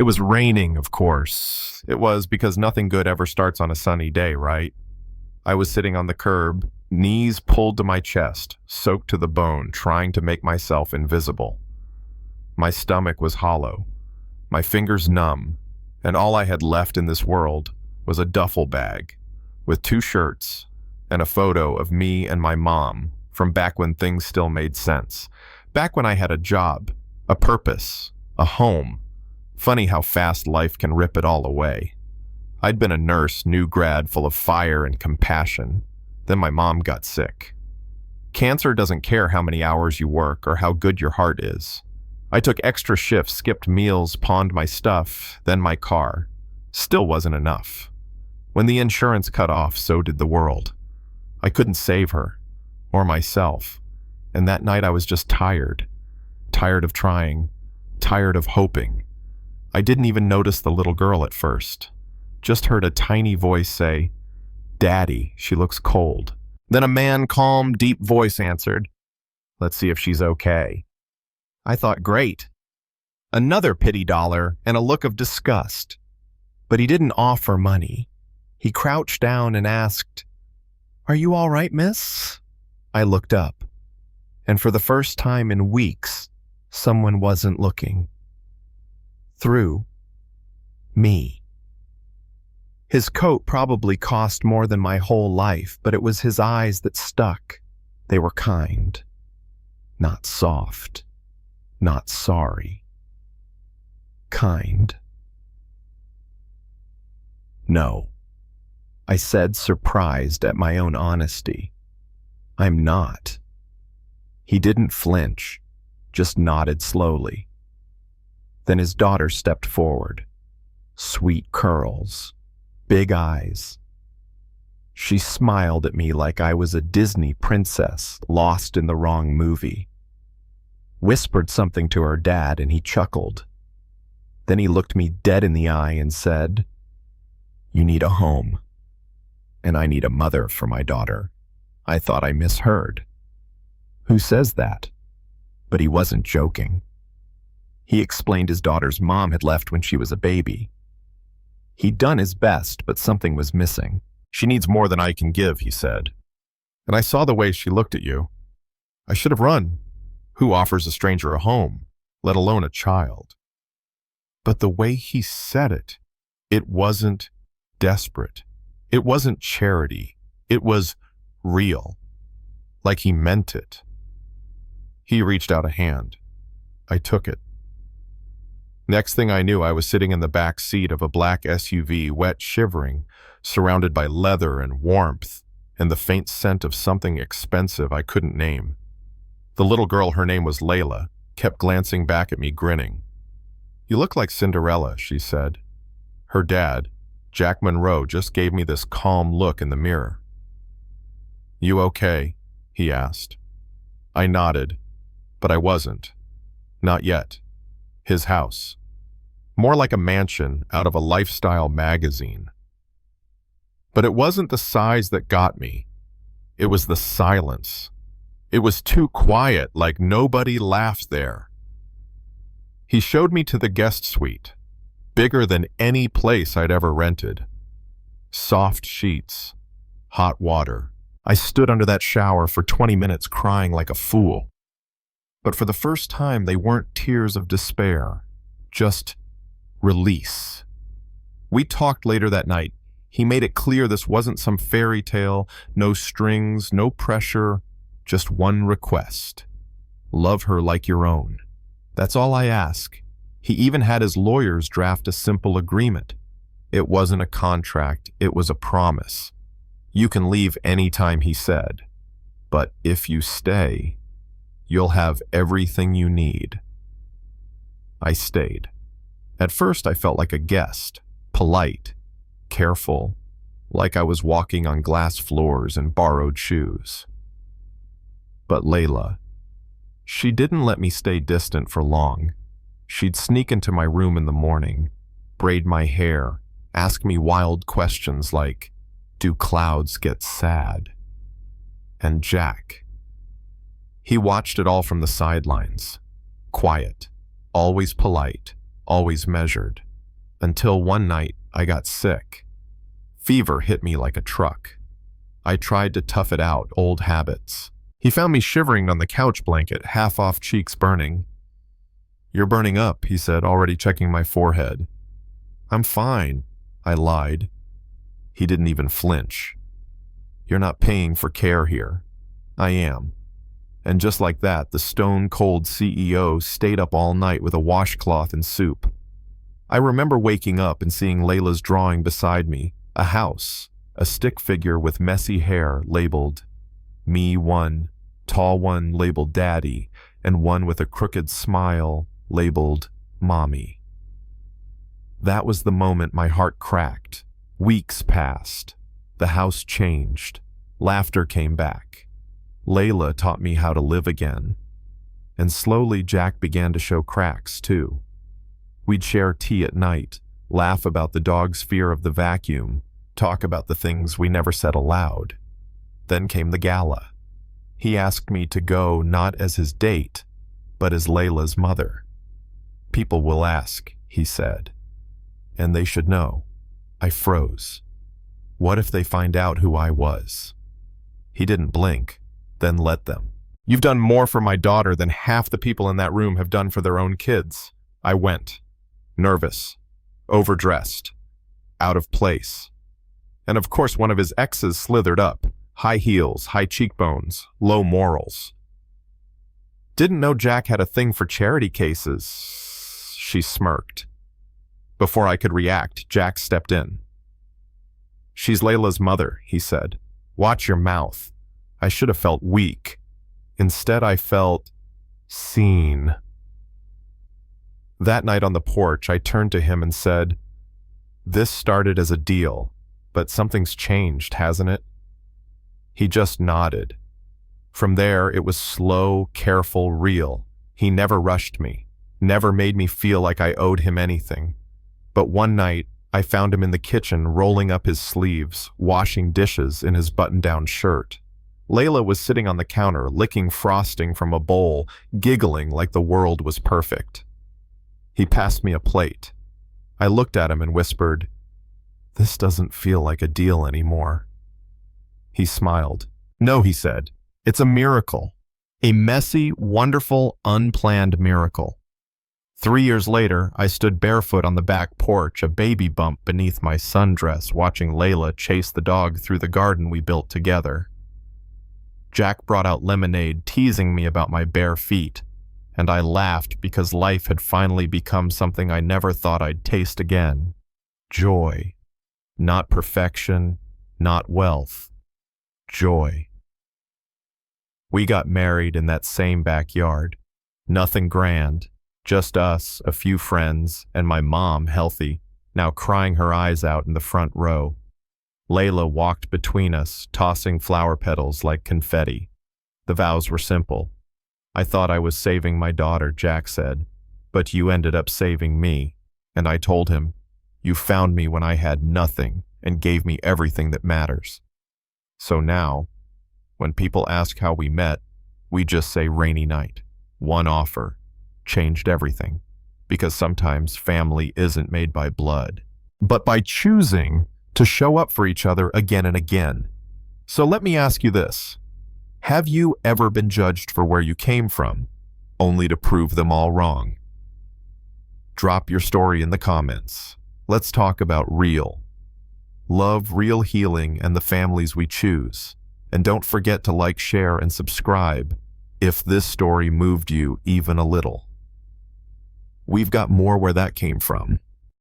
It was raining, of course. It was because nothing good ever starts on a sunny day, right? I was sitting on the curb, knees pulled to my chest, soaked to the bone, trying to make myself invisible. My stomach was hollow, my fingers numb, and all I had left in this world was a duffel bag with 2 shirts and a photo of me and my mom from back when things still made sense. Back when I had a job, a purpose, a home. Funny how fast life can rip it all away. I'd been a nurse, new grad, full of fire and compassion. Then my mom got sick. Cancer doesn't care how many hours you work or how good your heart is. I took extra shifts, skipped meals, pawned my stuff, then my car. Still wasn't enough. When the insurance cut off, so did the world. I couldn't save her, or myself, and that night I was just tired. Tired of trying, tired of hoping. I didn't even notice the little girl at first. Just heard a tiny voice say, "Daddy, she looks cold." Then a calm, deep voice answered, "Let's see if she's okay." I thought, great. Another pity dollar and a look of disgust. But he didn't offer money. He crouched down and asked, "Are you all right, miss?" I looked up, and for the first time in weeks, someone wasn't looking. Through me. His coat probably cost more than my whole life, but it was his eyes that stuck. They were kind, not soft, not sorry. Kind. No, I said, surprised at my own honesty. I'm not. He didn't flinch, just nodded slowly. Then his daughter stepped forward. Sweet curls, big eyes. She smiled at me like I was a Disney princess lost in the wrong movie. Whispered something to her dad and he chuckled. Then he looked me dead in the eye and said, "You need a home, and I need a mother for my daughter." I thought I misheard. Who says that? But he wasn't joking. He explained his daughter's mom had left when she was a baby. He'd done his best, but something was missing. "She needs more than I can give," he said. "And I saw the way she looked at you. I should have run. Who offers a stranger a home, let alone a child?" But the way he said it wasn't desperate. It wasn't charity. It was real. Like he meant it. He reached out a hand. I took it. Next thing I knew, I was sitting in the back seat of a black SUV, wet, shivering, surrounded by leather and warmth and the faint scent of something expensive I couldn't name. The little girl, her name was Layla, kept glancing back at me, grinning. "You look like Cinderella," she said. Her dad, Jack Monroe, just gave me this calm look in the mirror. "You okay?" he asked. I nodded, but I wasn't. Not yet. His house. More like a mansion out of a lifestyle magazine. But it wasn't the size that got me. It was the silence. It was too quiet, like nobody laughed there. He showed me to the guest suite, bigger than any place I'd ever rented. Soft sheets, hot water. I stood under that shower for 20 minutes crying like a fool. But for the first time, they weren't tears of despair, just release. We talked later that night. He made it clear this wasn't some fairy tale, no strings, no pressure, just one request. Love her like your own. That's all I ask. He even had his lawyers draft a simple agreement. It wasn't a contract, it was a promise. You can leave anytime, he said, but if you stay, you'll have everything you need. I stayed. At first, I felt like a guest, polite, careful, like I was walking on glass floors and borrowed shoes. But Layla, she didn't let me stay distant for long. She'd sneak into my room in the morning, braid my hair, ask me wild questions like, "Do clouds get sad?" And Jack. He watched it all from the sidelines. Quiet, always polite, always measured. Until one night, I got sick. Fever hit me like a truck. I tried to tough it out, old habits. He found me shivering on the couch blanket, half off, cheeks burning. "You're burning up," he said, already checking my forehead. "I'm fine," I lied. He didn't even flinch. "You're not paying for care here." "I am." And just like that, the stone-cold CEO stayed up all night with a washcloth and soup. I remember waking up and seeing Layla's drawing beside me, a house, a stick figure with messy hair labeled Me One, tall one labeled Daddy, and one with a crooked smile labeled Mommy. That was the moment my heart cracked. Weeks passed. The house changed. Laughter came back. Layla taught me how to live again. And slowly Jack began to show cracks, too. We'd share tea at night, laugh about the dog's fear of the vacuum, talk about the things we never said aloud. Then came the gala. He asked me to go not as his date, but as Layla's mother. "People will ask," he said. "And they should know." I froze. What if they find out who I was? He didn't blink, then let them. "You've done more for my daughter than half the people in that room have done for their own kids." I went. Nervous, overdressed, out of place. And of course one of his exes slithered up. High heels, high cheekbones, low morals. "Didn't know Jack had a thing for charity cases," she smirked. Before I could react, Jack stepped in. "She's Layla's mother," he said. "Watch your mouth." I should have felt weak. Instead, I felt seen. That night on the porch, I turned to him and said, "This started as a deal, but something's changed, hasn't it?" He just nodded. From there, it was slow, careful, real. He never rushed me, never made me feel like I owed him anything. But one night, I found him in the kitchen rolling up his sleeves, washing dishes in his button-down shirt. Layla was sitting on the counter, licking frosting from a bowl, giggling like the world was perfect. He passed me a plate. I looked at him and whispered, "This doesn't feel like a deal anymore." He smiled. "No," he said. "It's a miracle. A messy, wonderful, unplanned miracle." 3 years later, I stood barefoot on the back porch, a baby bump beneath my sundress, watching Layla chase the dog through the garden we built together. Jack brought out lemonade, teasing me about my bare feet, and I laughed because life had finally become something I never thought I'd taste again. Joy. Not perfection, not wealth. Joy. We got married in that same backyard. Nothing grand, just us, a few friends, and my mom, healthy, now crying her eyes out in the front row. Layla walked between us, tossing flower petals like confetti. The vows were simple. "I thought I was saving my daughter," Jack said, "but you ended up saving me." And I told him, "You found me when I had nothing and gave me everything that matters." So now, when people ask how we met, we just say rainy night. One offer changed everything, because sometimes family isn't made by blood, but by choosing to show up for each other again and again. So let me ask you this. Have you ever been judged for where you came from, only to prove them all wrong? Drop your story in the comments. Let's talk about real love, real healing, and the families we choose. And don't forget to like, share, and subscribe if this story moved you even a little. We've got more where that came from.